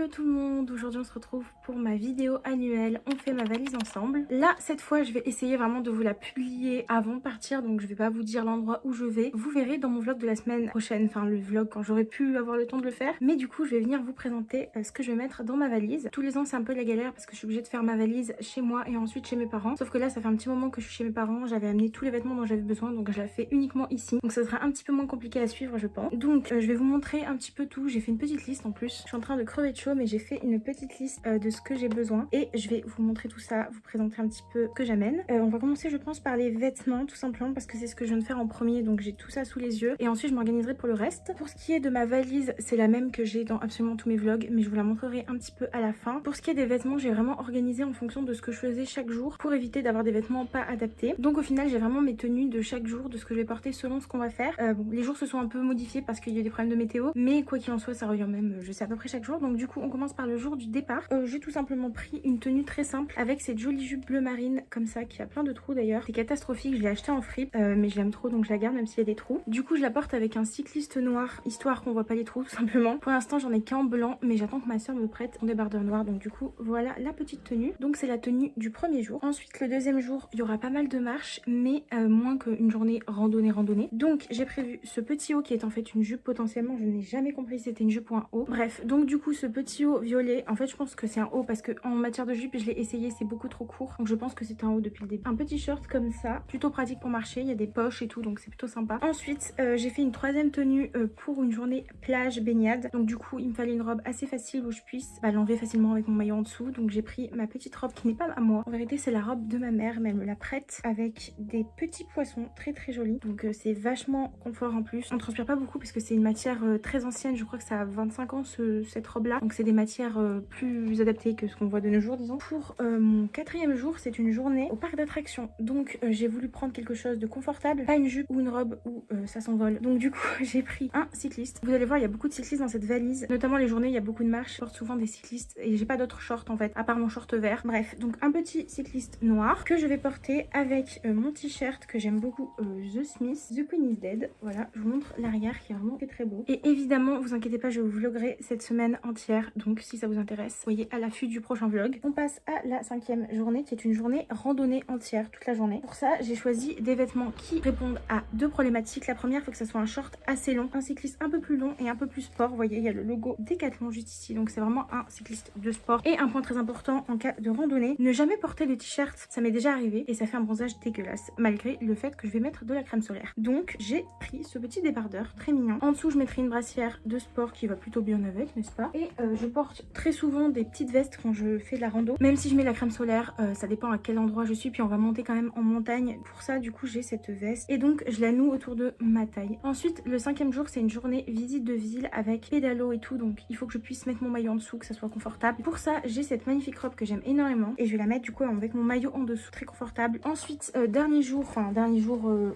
Hello tout le monde, aujourd'hui on se retrouve pour ma vidéo annuelle, on fait ma valise ensemble. Là cette fois je vais essayer vraiment de vous la publier avant de partir, donc je vais pas vous dire l'endroit où je vais. Vous verrez dans mon vlog de la semaine prochaine, enfin le vlog quand j'aurai pu avoir le temps de le faire. Mais du coup je vais venir vous présenter ce que je vais mettre dans ma valise. Tous les ans c'est un peu la galère parce que je suis obligée de faire ma valise chez moi et ensuite chez mes parents. Sauf que là ça fait un petit moment que je suis chez mes parents, j'avais amené tous les vêtements dont j'avais besoin, donc je la fais uniquement ici. Donc ça sera un petit peu moins compliqué à suivre je pense. Donc je vais vous montrer un petit peu tout, j'ai fait une petite liste en plus. Je suis en train de crever de chaud mais j'ai fait une petite liste de ce que j'ai besoin et je vais vous montrer tout ça, vous présenter un petit peu ce que j'amène. On va commencer je pense par les vêtements tout simplement parce que c'est ce que je viens de faire en premier, donc j'ai tout ça sous les yeux et ensuite je m'organiserai pour le reste. Pour ce qui est de ma valise, c'est la même que j'ai dans absolument tous mes vlogs mais je vous la montrerai un petit peu à la fin. Pour ce qui est des vêtements, j'ai vraiment organisé en fonction de ce que je faisais chaque jour pour éviter d'avoir des vêtements pas adaptés. Donc au final j'ai vraiment mes tenues de chaque jour, de ce que je vais porter selon ce qu'on va faire. Bon, les jours se sont un peu modifiés parce qu'il y a des problèmes de météo, mais quoi qu'il en soit ça revient même, je sais à peu près chaque jour. Donc du coup on commence par le jour du départ. J'ai tout simplement pris une tenue très simple avec cette jolie jupe bleu marine comme ça qui a plein de trous d'ailleurs. C'est catastrophique, je l'ai acheté en fripe mais je l'aime trop donc je la garde même s'il y a des trous. Du coup je la porte avec un cycliste noir histoire qu'on voit pas les trous tout simplement. Pour l'instant j'en ai qu'en blanc mais j'attends que ma soeur me prête mon débardeur noir, donc du coup voilà la petite tenue. Donc c'est la tenue du premier jour. Ensuite le deuxième jour il y aura pas mal de marches mais moins qu'une journée randonnée. Donc j'ai prévu ce petit haut qui est en fait une jupe potentiellement, je n'ai jamais compris si c'était une jupe ou un haut. Bref, donc du coup ce petit haut violet, en fait je pense que c'est un haut parce que en matière de jupe je l'ai essayé, c'est beaucoup trop court, donc je pense que c'est un haut depuis le début. Un petit short comme ça, plutôt pratique pour marcher, il y a des poches et tout donc c'est plutôt sympa. Ensuite j'ai fait une troisième tenue pour une journée plage baignade, donc du coup il me fallait une robe assez facile où je puisse l'enlever facilement avec mon maillot en dessous. Donc j'ai pris ma petite robe qui n'est pas à moi, en vérité c'est la robe de ma mère mais elle me la prête avec des petits poissons très jolis, donc c'est vachement confort en plus. On transpire pas beaucoup parce que c'est une matière très ancienne, je crois que ça a 25 ans cette robe là, donc c'est des matières plus adaptées que ce qu'on voit de nos jours disons. Pour mon quatrième jour c'est une journée au parc d'attractions, donc j'ai voulu prendre quelque chose de confortable, pas une jupe ou une robe où ça s'envole. Donc du coup j'ai pris un cycliste. Vous allez voir il y a beaucoup de cyclistes dans cette valise, notamment les journées il y a beaucoup de marches, je porte souvent des cyclistes et j'ai pas d'autres shorts en fait à part mon short vert. Bref, donc un petit cycliste noir que je vais porter avec mon t-shirt que j'aime beaucoup, The Smith, The Queen is Dead. Voilà, je vous montre l'arrière qui est vraiment très beau. Et évidemment vous inquiétez pas, je vous vloggerai cette semaine entière, donc si ça vous intéresse soyez à l'affût du prochain vlog. On passe à la cinquième journée qui est une journée randonnée entière toute la journée. Pour ça j'ai choisi des vêtements qui répondent à deux problématiques. La première, il faut que ça soit un short assez long, un cycliste un peu plus long et un peu plus sport. Vous voyez il y a le logo Decathlon juste ici, donc c'est vraiment un cycliste de sport. Et un point très important en cas de randonnée, ne jamais porter de t-shirt, ça m'est déjà arrivé et ça fait un bronzage dégueulasse malgré le fait que je vais mettre de la crème solaire. Donc j'ai pris ce petit débardeur très mignon. En dessous je mettrai une brassière de sport qui va plutôt bien avec, n'est-ce pas? Et je porte très souvent des petites vestes quand je fais de la rando, même si je mets la crème solaire, ça dépend à quel endroit je suis, puis on va monter quand même en montagne. Pour ça du coup j'ai cette veste et donc je la noue autour de ma taille. Ensuite le cinquième jour c'est une journée visite de ville avec pédalo et tout, donc il faut que je puisse mettre mon maillot en dessous, que ça soit confortable. Pour ça j'ai cette magnifique robe que j'aime énormément et je vais la mettre du coup avec mon maillot en dessous, très confortable. Ensuite dernier jour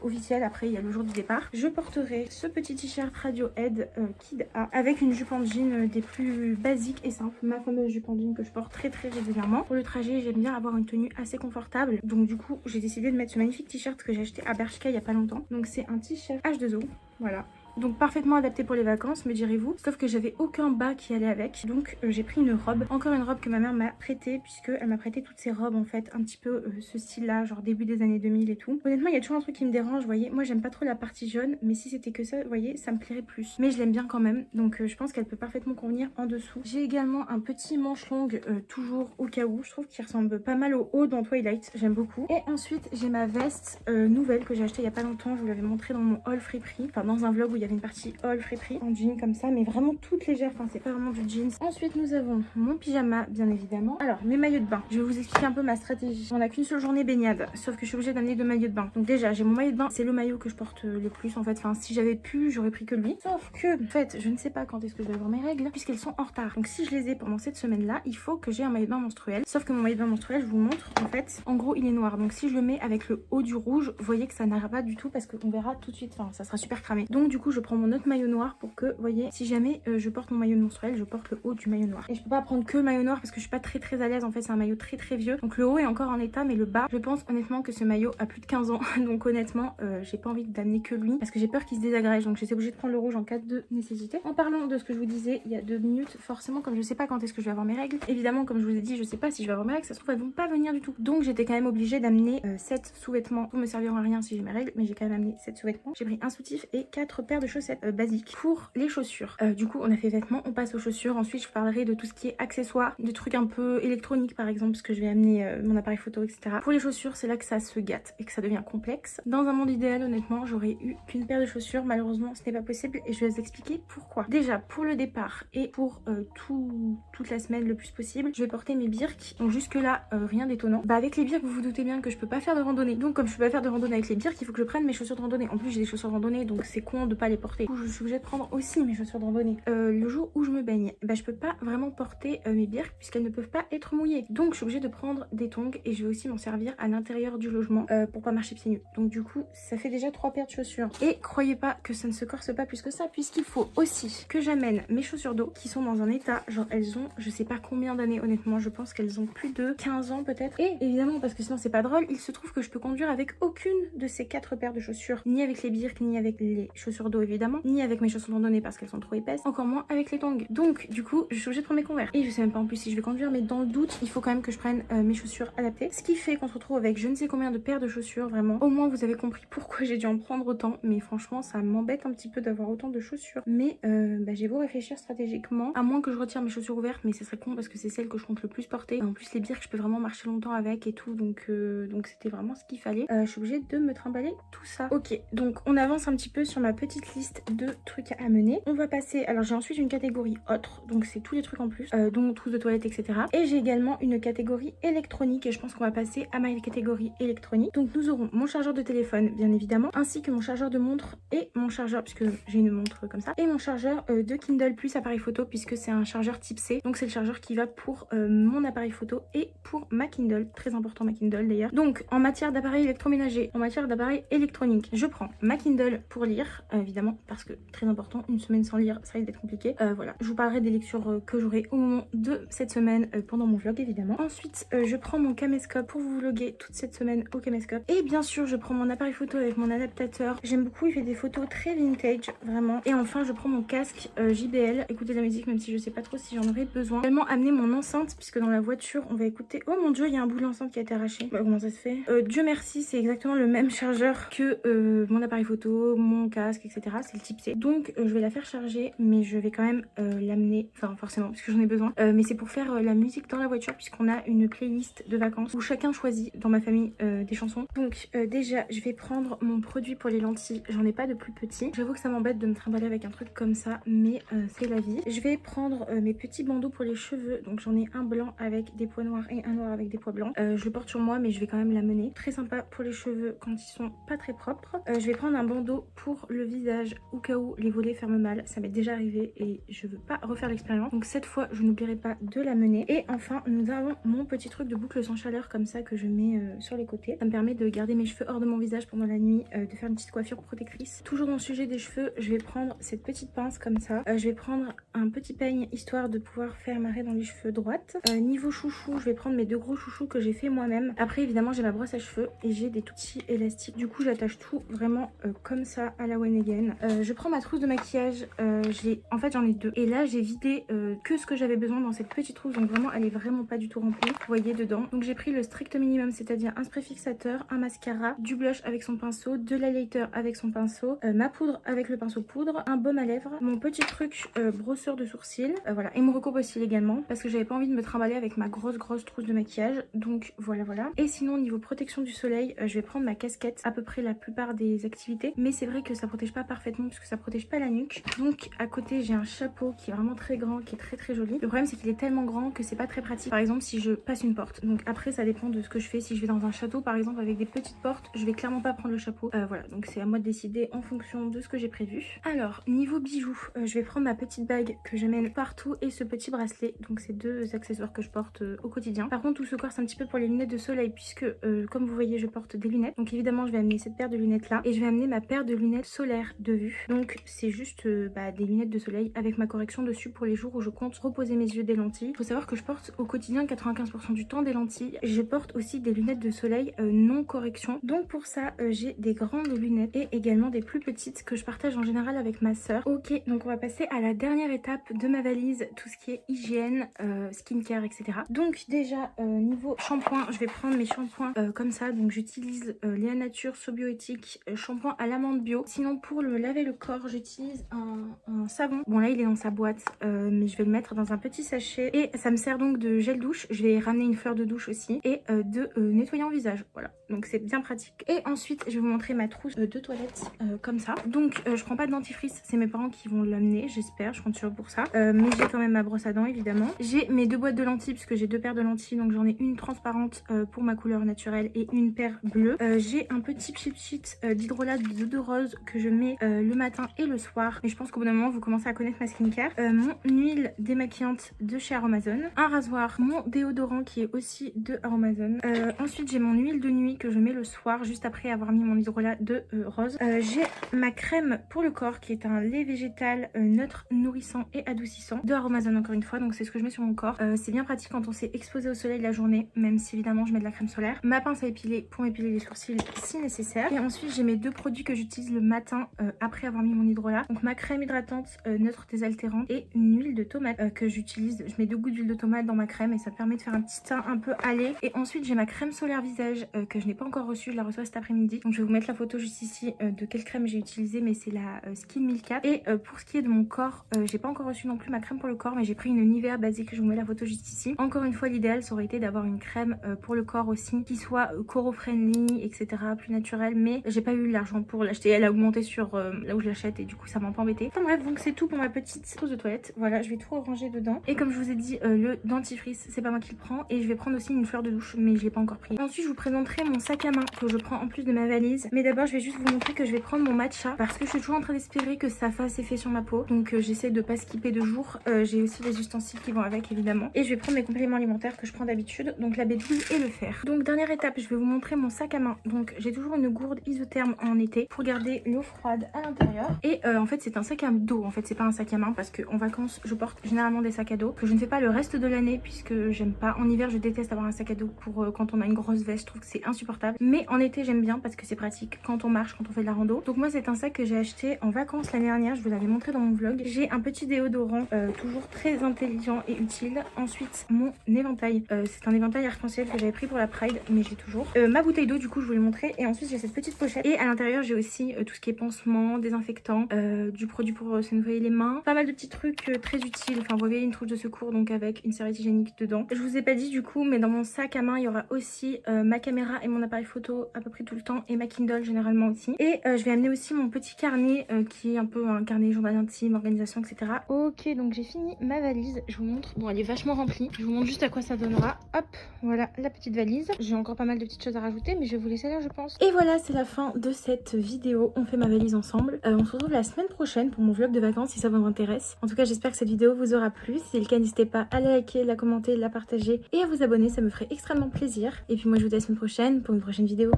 officiel, après il y a le jour du départ, je porterai ce petit t-shirt Radiohead Kid A avec une jupe en jean des plus basiques et simples, ma fameuse jupe en jean que je porte très régulièrement. Pour le trajet j'aime bien avoir une tenue assez confortable, donc du coup j'ai décidé de mettre ce magnifique t-shirt que j'ai acheté à Bershka il y a pas longtemps. Donc c'est un t-shirt H2O, voilà. Donc parfaitement adapté pour les vacances me direz-vous, sauf que j'avais aucun bas qui allait avec, donc j'ai pris une robe, encore une robe que ma mère m'a prêtée puisque elle m'a prêté toutes ces robes en fait un petit peu ce style là, genre début des années 2000 et tout. Honnêtement il y a toujours un truc qui me dérange, vous voyez, moi j'aime pas trop la partie jaune mais si c'était que ça, vous voyez, ça me plairait plus, mais je l'aime bien quand même, donc je pense qu'elle peut parfaitement convenir en dessous. J'ai également un petit manche longue toujours au cas où, je trouve qu'il ressemble pas mal au haut dans Twilight, j'aime beaucoup. Et ensuite j'ai ma veste nouvelle que j'ai achetée il y a pas longtemps, je vous l'avais montré dans mon haul friperie, enfin dans un vlog où il y avait une partie haul friperie en jean comme ça mais vraiment toute légère, enfin c'est pas vraiment du jeans. Ensuite nous avons mon pyjama bien évidemment. Alors mes maillots de bain, je vais vous expliquer un peu ma stratégie. On a qu'une seule journée baignade, sauf que je suis obligée d'amener 2 maillots de bain. Donc déjà j'ai mon maillot de bain, c'est le maillot que je porte le plus en fait, enfin si j'avais pu j'aurais pris que lui, sauf que en fait je ne sais pas quand est-ce que je vais avoir mes règles puisqu'elles sont en retard. Donc si je les ai pendant cette semaine là, il faut que j'ai un maillot de bain menstruel, sauf que mon maillot de bain menstruel, je vous montre en fait, en gros il est noir, donc si je le mets avec le haut du rouge, vous voyez que ça n'ira pas du tout parce qu'on verra tout de suite, enfin ça sera super cramé. Donc du coup je prends mon autre maillot noir pour que, vous voyez, si jamais je porte mon maillot menstruel, je porte le haut du maillot noir. Et je peux pas prendre que le maillot noir parce que je suis pas très à l'aise. En fait, c'est un maillot très vieux. Donc le haut est encore en état, mais le bas, je pense honnêtement que ce maillot a plus de 15 ans. Donc honnêtement, j'ai pas envie d'amener que lui parce que j'ai peur qu'il se désagrège. Donc j'étais obligée de prendre le rouge en cas de nécessité. En parlant de ce que je vous disais il y a 2 minutes, forcément, comme je sais pas quand est-ce que je vais avoir mes règles, évidemment, comme je vous ai dit, je sais pas si je vais avoir mes règles, ça se trouve elles vont pas venir du tout. Donc j'étais quand même obligée d'amener 7 sous-vêtements pour me servir à rien si j'ai mes règles, mais j'ai quand même amené 7 sous-vêtements. J'ai pris un soutif et 4 paires de chaussettes basiques. Pour les chaussures, du coup on a fait vêtements, on passe aux chaussures. Ensuite je parlerai de tout ce qui est accessoires, des trucs un peu électroniques par exemple, parce que je vais amener mon appareil photo, etc. Pour les chaussures, c'est là que ça se gâte et que ça devient complexe. Dans un monde idéal, honnêtement, j'aurais eu qu'une paire de chaussures. Malheureusement, ce n'est pas possible et je vais vous expliquer pourquoi. Déjà, pour le départ et pour toute la semaine le plus possible, je vais porter mes birks. Donc jusque là, rien d'étonnant. Bah avec les birks, vous vous doutez bien que je peux pas faire de randonnée. Donc comme je peux pas faire de randonnée avec les birks, il faut que je prenne mes chaussures de randonnée. En plus, j'ai des chaussures de randonnée, donc c'est con de pas les porter. Du coup, je suis obligée de prendre aussi mes chaussures de randonnée. Le jour où je me baigne, bah je peux pas vraiment porter mes birks puisqu'elles ne peuvent pas être mouillées. Donc je suis obligée de prendre des tongs et je vais aussi m'en servir à l'intérieur du logement pour pas marcher pieds nus. Donc du coup, ça fait déjà 3 paires de chaussures. Et croyez pas que ça ne se corse pas plus que ça, puisqu'il faut aussi que j'amène mes chaussures d'eau qui sont dans un état, genre elles ont je sais pas combien d'années, honnêtement, je pense qu'elles ont plus de 15 ans peut-être. Et évidemment, parce que sinon c'est pas drôle, il se trouve que je peux conduire avec aucune de ces 4 paires de chaussures, ni avec les birks, ni avec les chaussures d'eau évidemment, ni avec mes chaussures de randonnée parce qu'elles sont trop épaisses, encore moins avec les tongs. Donc du coup, je suis obligée de prendre mes Converse. Et je sais même pas en plus si je vais conduire, mais dans le doute, il faut quand même que je prenne mes chaussures adaptées. Ce qui fait qu'on se retrouve avec je ne sais combien de paires de chaussures, vraiment. Au moins vous avez compris pourquoi j'ai dû en prendre autant, mais franchement ça m'embête un petit peu d'avoir autant de chaussures. Mais j'ai beau réfléchir stratégiquement, à moins que je retire mes chaussures ouvertes, mais ce serait con parce que c'est celles que je compte le plus porter. En plus les birks, je peux vraiment marcher longtemps avec et tout, donc c'était vraiment ce qu'il fallait. Je suis obligée de me trimballer tout ça. Ok, donc on avance un petit peu sur ma petite liste de trucs à amener. On va passer, alors j'ai ensuite une catégorie autre, donc c'est tous les trucs en plus, dont trousse de toilette, etc. Et j'ai également une catégorie électronique et je pense qu'on va passer à ma catégorie électronique. Donc nous aurons mon chargeur de téléphone, bien évidemment, ainsi que mon chargeur de montre et mon chargeur, puisque j'ai une montre comme ça, et mon chargeur de Kindle plus appareil photo, puisque c'est un chargeur type C. Donc c'est le chargeur qui va pour mon appareil photo et pour ma Kindle, très important ma Kindle d'ailleurs. Donc en matière d'appareil électroménager, en matière d'appareil électronique, je prends ma Kindle pour lire, évidemment, parce que très important, une semaine sans lire, ça risque d'être compliqué. Voilà, je vous parlerai des lectures que j'aurai au moment de cette semaine pendant mon vlog évidemment. Ensuite, je prends mon caméscope pour vous vlogger toute cette semaine au caméscope. Et bien sûr, je prends mon appareil photo avec mon adaptateur. J'aime beaucoup, il fait des photos très vintage, vraiment. Et enfin, je prends mon casque JBL, écouter de la musique, même si je sais pas trop si j'en aurais besoin. J'ai également amené mon enceinte, puisque dans la voiture, on va écouter... Oh mon dieu, il y a un bout de l'enceinte qui a été arraché. Bah, comment ça se fait? Dieu merci, c'est exactement le même chargeur que mon appareil photo, mon casque, etc. C'est le type C. Donc, je vais la faire charger, mais je vais quand même l'amener, enfin forcément, parce que j'en ai besoin. Mais c'est pour faire la musique dans la voiture, puisqu'on a une playlist de vacances où chacun choisit dans ma famille des chansons. Donc déjà, je vais prendre mon produit pour les lentilles. J'en ai pas de plus petit. J'avoue que ça m'embête de me trimballer avec un truc comme ça, mais c'est la vie. Je vais prendre mes petits bandeaux pour les cheveux. Donc j'en ai un blanc avec des pois noirs et un noir avec des pois blancs. Je le porte sur moi, mais je vais quand même l'amener. Très sympa pour les cheveux quand ils sont pas très propres. Je vais prendre un bandeau pour le visage au cas où les volets ferment mal. Ça m'est déjà arrivé et je veux pas refaire l'expérience. Donc cette fois, je n'oublierai pas de l'amener. Et enfin, nous avons mon petit truc de boucle sans chaleur comme ça que je mets sur les côtés. Ça me permet de garder mes cheveux hors de mon visage pendant la nuit, de faire une petite coiffure protectrice. Toujours dans le sujet des cheveux, je vais prendre cette petite pince comme ça. Je vais prendre un petit peigne histoire de pouvoir faire marrer dans les cheveux droite. Niveau chouchou, je vais prendre mes 2 gros chouchous que j'ai fait moi-même. Après évidemment j'ai ma brosse à cheveux et j'ai des tout petits élastiques. Du coup j'attache tout vraiment comme ça à la one again. Je prends ma trousse de maquillage. En fait j'en ai 2. Et là j'ai vidé que ce que j'avais besoin dans cette petite trousse. Donc vraiment elle est vraiment pas du tout remplie. Vous voyez dedans. Donc j'ai pris le strict minimum, c'est-à-dire un spray fixateur, un mascara, du blush avec son pinceau, de l'highlighter avec son pinceau, ma poudre avec le pinceau poudre, un baume à lèvres, mon petit truc brosseur de sourcils, voilà, et mon recoupe-cils également parce que j'avais pas envie de me trimballer avec ma grosse trousse de maquillage. Donc voilà. Et sinon niveau protection du soleil, je vais prendre ma casquette à peu près la plupart des activités, mais c'est vrai que ça protège pas parfaitement parce que ça protège pas la nuque. Donc à côté j'ai un chapeau qui est vraiment très grand, qui est très joli. Le problème c'est qu'il est tellement grand que c'est pas très pratique par exemple si je passe une porte. Donc après ça dépend de ce que je fais. Si je vais dans un château par exemple avec des petites portes, je vais clairement pas prendre le chapeau. Voilà, donc c'est à moi de décider en fonction de ce que j'ai prévu. Alors niveau bijoux, je vais prendre ma petite bague que j'amène partout et ce petit bracelet. Donc c'est 2 accessoires que je porte au quotidien. Par contre tout ce corps c'est un petit peu pour les lunettes de soleil puisque comme vous voyez je porte des lunettes. Donc évidemment je vais amener cette paire de lunettes là et je vais amener ma paire de lunettes solaires de vue. Donc c'est juste des lunettes de soleil avec ma correction dessus pour les jours où je compte reposer mes yeux des lentilles. Il faut savoir que je porte au quotidien 95% du temps des lentilles. Je porte aussi des lunettes de soleil non correction. Donc pour ça j'ai des grandes lunettes et également des plus petites que je partage en général avec ma soeur. Ok, donc on va passer à la dernière étape de ma valise, tout ce qui est hygiène, skincare, etc. Donc déjà niveau shampoing, je vais prendre mes shampoings comme ça. Donc j'utilise Léa Nature Sobioéthique shampoing à l'amande bio. Sinon pour me laver le corps, j'utilise un savon. Bon là il est dans sa boîte, mais je vais le mettre dans un petit sachet. Et ça me sert donc de gel douche. Je vais ramener une fleur de douche aussi et de nettoyant visage. Voilà, donc c'est bien pratique. Et ensuite je vais vous montrer ma trousse de toilette comme ça. Donc je prends pas de dentifrice, c'est mes parents qui vont l'amener, j'espère, je compte sur eux pour ça. Mais j'ai quand même ma brosse à dents évidemment. J'ai mes 2 boîtes de lentilles puisque j'ai 2 paires de lentilles, donc j'en ai une transparente pour ma couleur naturelle et une paire bleue. J'ai un petit cheat sheet d'hydrolat de rose que je mets le matin et le soir. Mais je pense qu'au bout d'un moment vous commencez à connaître ma skincare. Mon huile démaquillante de chez Aromazone, un rasoir, mon déodorant qui est aussi de Aromazone. Ensuite j'ai mon huile de nuit que je mets le soir juste après avoir mis mon hydrolat de rose. J'ai ma crème pour le corps qui est un lait végétal neutre, nourrissant et adoucissant de Aromazone encore une fois. Donc c'est ce que je mets sur mon corps. C'est bien pratique quand on s'est exposé au soleil la journée, même si évidemment je mets de la crème solaire. Ma pince à épiler pour m'épiler les sourcils si nécessaire. Et ensuite j'ai mes 2 produits que j'utilise le matin après avoir mis mon hydrolat. Donc ma crème hydratante neutre désaltérante et une huile de tomate que j'utilise. Je mets 2 gouttes d'huile de tomate dans ma crème et ça permet de faire un petit teint un peu allé. Et ensuite j'ai ma crème solaire visage que je n'ai pas encore reçue, je la reçois cet après-midi. Donc je vais vous mettre la photo juste ici de quelle crème j'ai utilisé, mais c'est la Skin Milk Cap. Et pour ce qui est de mon corps, j'ai pas encore reçu non plus ma crème pour le corps, mais j'ai pris une Nivea basique, je vous mets la photo juste ici. Encore une fois l'idéal ça aurait été d'avoir une crème pour le corps aussi qui soit coro-friendly, etc., plus naturelle, mais j'ai pas eu l'argent pour l'acheter. Elle a augmenté sur là où je l'achète et du coup ça m'a pas embêté. Enfin bref, donc c'est tout pour ma petite trousse de toilette. Voilà, je vais tout ranger dedans. Et comme je vous ai dit, le dentifrice c'est pas moi qui le prends, et je vais prendre aussi une fleur de douche, mais je l'ai pas encore pris. Ensuite je vous présenterai mon sac à main que je prends en plus de ma valise, mais d'abord je vais juste vous montrer que je vais prendre mon matcha parce que je suis toujours en train d'espérer que ça fasse effet sur ma peau, donc j'essaie de pas skipper de jour. J'ai aussi les ustensiles qui vont avec évidemment, et je vais prendre mes compléments alimentaires que je prends d'habitude, donc la B12 et le fer. Donc dernière étape, je vais vous montrer mon sac à main. Donc j'ai toujours une gourde isotherme en été pour garder l'eau froide à l'intérieur, et en fait c'est un sac à dos, en fait c'est pas un sac à main parce que en vacances je porte généralement des sacs à dos que je ne fais pas le reste de l'année puisque j'aime pas. En hiver je déteste avoir un sac à dos pour quand on a une grosse veste, je trouve que c'est insupportable, mais en été j'aime bien parce que c'est pratique quand on marche, quand on fait de la rando. Donc moi c'est un sac que j'ai acheté en vacances l'année dernière, je vous l'avais montré dans mon vlog. J'ai un petit déodorant toujours très intelligent et utile. Ensuite mon éventail, c'est un éventail arc-en-ciel que j'avais pris pour la Pride, mais j'ai toujours. Ma bouteille d'eau du coup je vous l'ai montré, et ensuite j'ai cette petite pochette, et à l'intérieur j'ai aussi tout ce qui est pansement, désinfectant, du produit pour se nettoyer les mains, pas mal de petits trucs très utiles. Enfin vous voyez, une trousse de secours donc avec une serviette hygiénique dedans. Je vous ai pas dit du coup, mais dans mon sac à main il y aura aussi ma caméra et mon appareil photo à peu près tout le temps, et ma Kindle généralement aussi. Et je vais amener aussi mon petit carnet qui est un peu un carnet journal intime, organisation, etc. Ok, donc j'ai fini ma valise, je vous montre. Bon, elle est vachement remplie, je vous montre juste à quoi ça donnera. Hop, voilà la petite valise. J'ai encore pas mal de petites choses à rajouter, mais je vais vous laisser là je pense. Et voilà, c'est la fin de cette vidéo. On fait ma valise ensemble. On se retrouve la semaine prochaine pour mon vlog de vacances si ça vous intéresse. En tout cas, j'espère que cette vidéo vous aura plu. Si c'est le cas, n'hésitez pas à la liker, la commenter, la partager et à vous abonner, ça me ferait extrêmement plaisir. Et puis moi je vous dis à la semaine prochaine pour une prochaine vidéo.